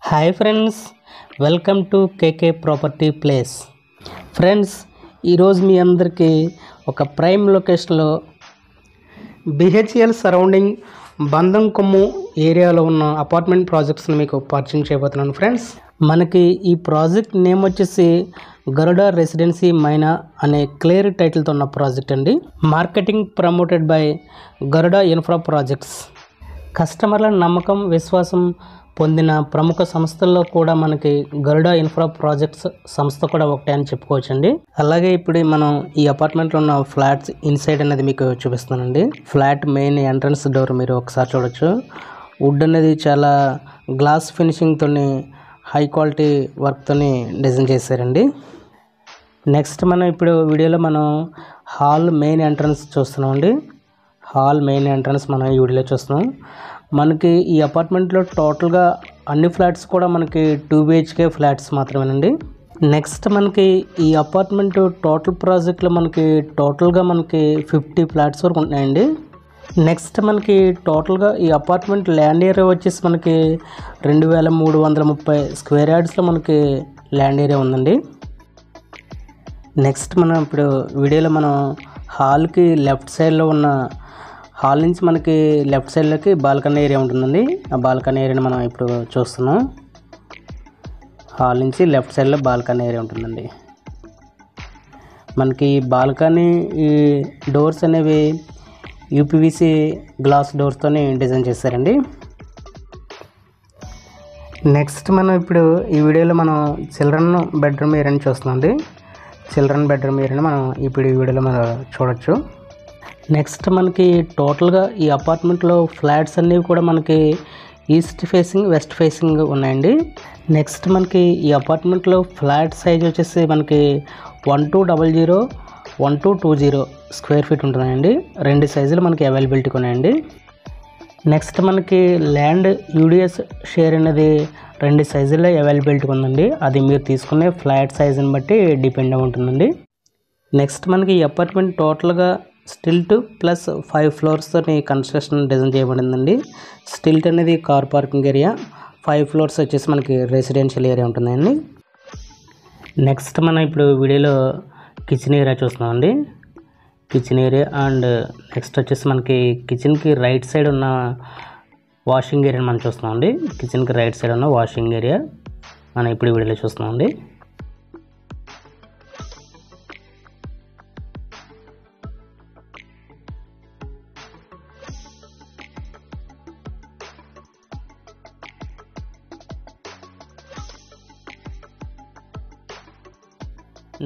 Hi friends, welcome to KK property place. Friends, ఈరోజు మీ అందరికీ ఒక ప్రైమ్ లొకేషన్లో బిహెచ్ఎల్ సరౌండింగ్ బంధం కొమ్ము ఏరియాలో ఉన్న అపార్ట్మెంట్ ప్రాజెక్ట్స్ని మీకు పరిచయం చేయబోతున్నాను. ఫ్రెండ్స్, మనకి ఈ ప్రాజెక్ట్ నేమ్ వచ్చేసి గరుడ రెసిడెన్సీ మైనా అనే క్లియర్ టైటిల్తో ఉన్న ప్రాజెక్ట్ అండి. Marketing promoted by Garuda infra projects. కస్టమర్ల నమ్మకం, విశ్వాసం పొందిన ప్రముఖ సంస్థల్లో కూడా మనకి గరుడ ఇన్ఫ్రా ప్రాజెక్ట్స్ సంస్థ కూడా ఒకటే అని చెప్పుకోవచ్చండి. అలాగే ఇప్పుడు మనం ఈ అపార్ట్మెంట్లో ఉన్న ఫ్లాట్స్ ఇన్సైడ్ అనేది మీకు చూపిస్తానండి. ఫ్లాట్ మెయిన్ ఎంట్రన్స్ డోర్ మీరు ఒకసారి చూడొచ్చు. వుడ్ అనేది చాలా గ్లాస్ ఫినిషింగ్తోని హై క్వాలిటీ వర్క్తోని డిజైన్ చేశారండి. నెక్స్ట్ మనం ఇప్పుడు వీడియోలో మనం హాల్ మెయిన్ ఎంట్రన్స్ చూస్తున్నామండి. హాల్ మెయిన్ ఎంట్రన్స్ మనం ఈ వీడియోలో చూస్తున్నాం. మనకి ఈ అపార్ట్మెంట్లో టోటల్గా అన్ని ఫ్లాట్స్ కూడా మనకి 2 BHK ఫ్లాట్స్ మాత్రమేనండి. నెక్స్ట్ మనకి ఈ అపార్ట్మెంట్ టోటల్ ప్రాజెక్ట్లో మనకి టోటల్గా మనకి 50 ఫ్లాట్స్ వరకు ఉంటున్నాయండి. నెక్స్ట్ మనకి టోటల్గా ఈ అపార్ట్మెంట్ ల్యాండ్ ఏరియా వచ్చేసి మనకి 2330 స్క్వేర్ యార్డ్స్లో మనకి ల్యాండ్ ఏరియా ఉందండి. నెక్స్ట్ మనం ఇప్పుడు వీడియోలో మనం హాల్కి లెఫ్ట్ సైడ్లో ఉన్న హాల్ నుంచి మనకి లెఫ్ట్ సైడ్లోకి బాల్కనీ ఏరియా ఉంటుందండి. ఆ బాల్కనీ ఏరియాని మనం ఇప్పుడు చూస్తున్నాం. హాల్ నుంచి లెఫ్ట్ సైడ్లో బాల్కనీ ఏరియా ఉంటుందండి. మనకి బాల్కనీ ఈ డోర్స్ అనేవి UPVC గ్లాస్ డోర్స్తోని డిజైన్ చేశారండి. నెక్స్ట్ మనం ఇప్పుడు ఈ వీడియోలో మనం చిల్డ్రన్ బెడ్రూమ్ ఏరియాని చూస్తున్నామండి. చిల్డ్రన్ బెడ్రూమ్ ఏరియాని మనం ఇప్పుడు ఈ వీడియోలో మనం చూడొచ్చు. నెక్స్ట్ మనకి టోటల్గా ఈ అపార్ట్మెంట్లో ఫ్లాట్స్ అన్నీ కూడా మనకి ఈస్ట్ ఫేసింగ్, వెస్ట్ ఫేసింగ్ ఉన్నాయండి. నెక్స్ట్ మనకి ఈ అపార్ట్మెంట్లో ఫ్లాట్ సైజ్ వచ్చేసి మనకి 1200, 1220 స్క్వేర్ ఫీట్ ఉంటుందండి. 2 సైజులు మనకి అవైలబిలిటీ ఉన్నాయండి. నెక్స్ట్ మనకి ల్యాండ్ UDS షేర్ అనేది 2 సైజుల్లో అవైలబిలిటీ ఉందండి. అది మీరు తీసుకునే ఫ్లాట్ సైజుని బట్టి డిపెండ్ అయి ఉంటుందండి. నెక్స్ట్ మనకి ఈ అపార్ట్మెంట్ టోటల్గా స్టిల్ట్ ప్లస్ 5 ఫ్లోర్స్తో కన్స్ట్రక్షన్ డిజైన్ చేయబడిందండి. స్టిల్ట్ అనేది కార్ పార్కింగ్ ఏరియా, 5 ఫ్లోర్స్ వచ్చేసి మనకి రెసిడెన్షియల్ ఏరియా ఉంటుందండి. నెక్స్ట్ మనం ఇప్పుడు వీడియోలో కిచెన్ ఏరియా చూస్తున్నామండి. కిచెన్ ఏరియా అండ్ నెక్స్ట్ వచ్చేసి మనకి కిచెన్కి రైట్ సైడ్ ఉన్న వాషింగ్ ఏరియాని మనం చూస్తున్నామండి. కిచెన్కి రైట్ సైడ్ ఉన్న వాషింగ్ ఏరియా మనం ఇప్పుడు వీడియోలో చూస్తున్నామండి.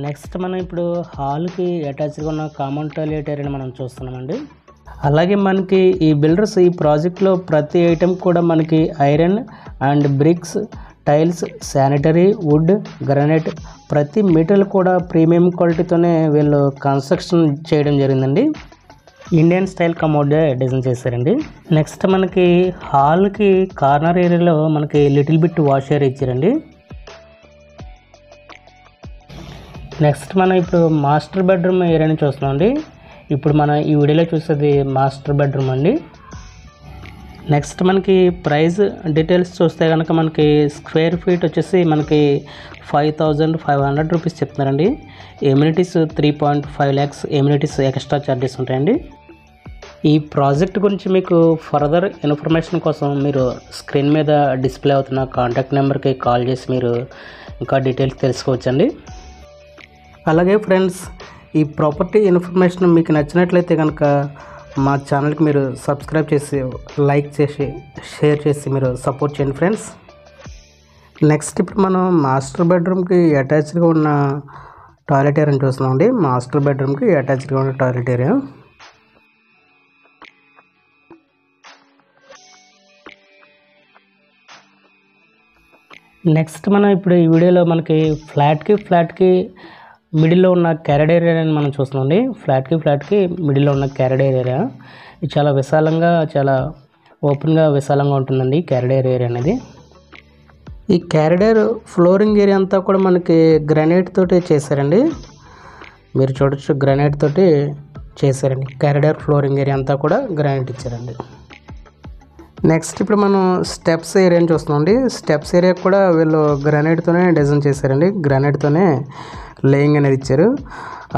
నెక్స్ట్ మనం ఇప్పుడు హాల్కి అటాచ్గా ఉన్న కామన్ టాయిలెట్ ఏరియాని మనం చూస్తున్నామండి. అలాగే మనకి ఈ బిల్డర్స్ ఈ ప్రాజెక్ట్లో ప్రతి ఐటెం కూడా మనకి iron and bricks, tiles, sanitary, wood, granite ప్రతి మెటీరియల్ కూడా ప్రీమియం క్వాలిటీతోనే వీళ్ళు కన్స్ట్రక్షన్ చేయడం జరిగిందండి. ఇండియన్ స్టైల్ కమోడ్ డిజైన్ చేశారండి. నెక్స్ట్ మనకి హాల్కి కార్నర్ ఏరియాలో మనకి లిటిల్ బిట్ వాష్ ఏరియా ఇచ్చారండి. నెక్స్ట్ మనం ఇప్పుడు మాస్టర్ బెడ్రూమ్ ఏరియాని చూస్తున్నామండి. ఇప్పుడు మనం ఈ వీడియోలో చూసేది మాస్టర్ బెడ్రూమ్ అండి. నెక్స్ట్ మనకి ప్రైస్ డీటెయిల్స్ చూస్తే కనుక మనకి స్క్వేర్ ఫీట్ వచ్చేసి మనకి 5500 రూపీస్ చెప్తున్నారండి. Amenities 3.5 lakhs amenities extra charges ఉంటాయండి. ఈ ప్రాజెక్ట్ గురించి మీకు ఫర్దర్ ఇన్ఫర్మేషన్ కోసం మీరు స్క్రీన్ మీద డిస్ప్లే అవుతున్న కాంటాక్ట్ నెంబర్కి కాల్ చేసి మీరు ఇంకా డీటెయిల్స్ తెలుసుకోవచ్చండి. అలాగే ఫ్రెండ్స్, ఈ ప్రాపర్టీ ఇన్ఫర్మేషన్ మీకు నచ్చినట్లయితే కనుక మా ఛానల్కి మీరు సబ్స్క్రైబ్ చేసి, లైక్ చేసి, షేర్ చేసి మీరు సపోర్ట్ చేయండి ఫ్రెండ్స్. నెక్స్ట్ ఇప్పుడు మనం మాస్టర్ బెడ్రూమ్కి అటాచ్డ్గా ఉన్న టాయిలెట్ ఏరియాని చూస్తున్నామండి. మాస్టర్ బెడ్రూమ్కి అటాచ్డ్గా ఉన్న టాయిలెట్ ఏరియా. నెక్స్ట్ మనం ఇప్పుడు ఈ వీడియోలో మనకి ఫ్లాట్కి మిడిల్లో ఉన్న క్యారిడార్ ఏరియాని మనం చూస్తున్నామండి. ఫ్లాట్కి మిడిల్లో ఉన్న క్యారిడార్ ఏరియా ఇది చాలా విశాలంగా, చాలా ఓపెన్గా విశాలంగా ఉంటుందండి క్యారిడార్ ఏరియా అనేది. ఈ క్యారిడార్ ఫ్లోరింగ్ ఏరియా అంతా కూడా మనకి గ్రానైట్ తోటి చేశారండి. మీరు చూడొచ్చు, గ్రానైట్ తోటి చేశారండి. క్యారిడార్ ఫ్లోరింగ్ ఏరియా అంతా కూడా గ్రానైట్ ఇచ్చారండి. నెక్స్ట్ ఇప్పుడు మనం స్టెప్స్ ఏరియాని చూస్తున్నామండి. స్టెప్స్ ఏరియా కూడా వీళ్ళు గ్రానైట్తోనే డిజైన్ చేశారండి. గ్రానైట్తోనే లేయింగ్ అనేది ఇచ్చారు.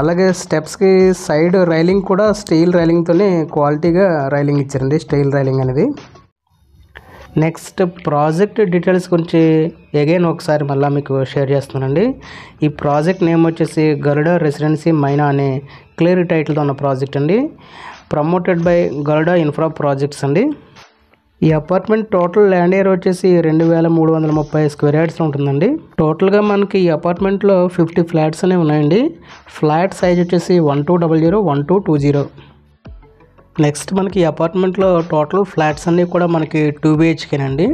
అలాగే స్టెప్స్కి సైడ్ రైలింగ్ కూడా స్టీల్ రైలింగ్తోనే క్వాలిటీగా రైలింగ్ ఇచ్చారండి, స్టీల్ రైలింగ్ అనేది. నెక్స్ట్ ప్రాజెక్ట్ డీటెయిల్స్ గురించి అగైన్ ఒకసారి మళ్ళీ మీకు షేర్ చేస్తున్నానండి. ఈ ప్రాజెక్ట్ నేమ్ వచ్చేసి గరుడ రెసిడెన్సీ మైనా అనే క్లియర్ టైటిల్తో ఉన్న ప్రాజెక్ట్ అండి. Promoted by Garuda infra projects అండి. ఈ అపార్ట్మెంట్ టోటల్ ల్యాండ్ ఏరియా వచ్చేసి 2330 స్క్వేర్ యార్డ్స్ ఉంటుందండి. టోటల్గా మనకి ఈ అపార్ట్మెంట్లో 50 ఫ్లాట్స్ అనేవి ఉన్నాయండి. ఫ్లాట్ సైజ్ వచ్చేసి 1200, 1220. నెక్స్ట్ మనకి ఈ అపార్ట్మెంట్లో టోటల్ ఫ్లాట్స్ అన్నీ కూడా మనకి 2 BHKనండి.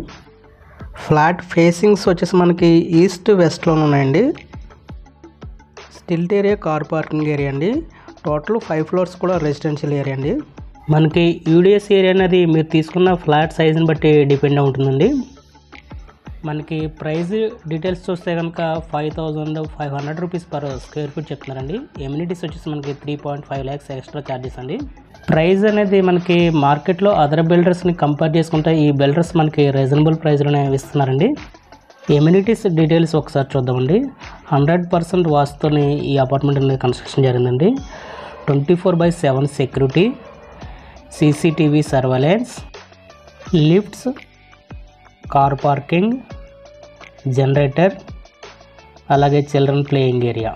ఫ్లాట్ ఫేసింగ్స్ వచ్చేసి మనకి ఈస్ట్ వెస్ట్లో ఉన్నాయండి. Stilt area car parking area అండి. టోటల్ 5 ఫ్లోర్స్ కూడా రెసిడెన్షియల్ ఏరియా అండి. మనకి యూడిఎస్ ఏరియా అనేది మీరు తీసుకున్న ఫ్లాట్ సైజుని బట్టి డిపెండ్ అవుతుందండి. మనకి ప్రైస్ డీటెయిల్స్ చూస్తే కనుక 5500 రూపీస్ పర్ స్క్వేర్ ఫీట్ చెప్తున్నారండి. ఎమ్యూనిటీస్ వచ్చేసి మనకి 3.5 lakhs ఎక్స్ట్రా ఛార్జెస్ అండి. ప్రైస్ అనేది మనకి మార్కెట్లో అదర్ బిల్డర్స్ని కంపేర్ చేసుకుంటే ఈ బిల్డర్స్ మనకి రీజనబుల్ ప్రైస్లోనే ఇస్తున్నారండి. ఎమ్యూనిటీస్ డీటెయిల్స్ ఒకసారి చూద్దామండి. 100% వాస్తుని ఈ అపార్ట్మెంట్ అనేది కన్స్ట్రక్షన్ జరిగిందండి. 24/7 security, CCTV surveillance, lifts, car parking, generator, అలాగే చిల్డ్రన్ ప్లేయింగ్ ఏరియా.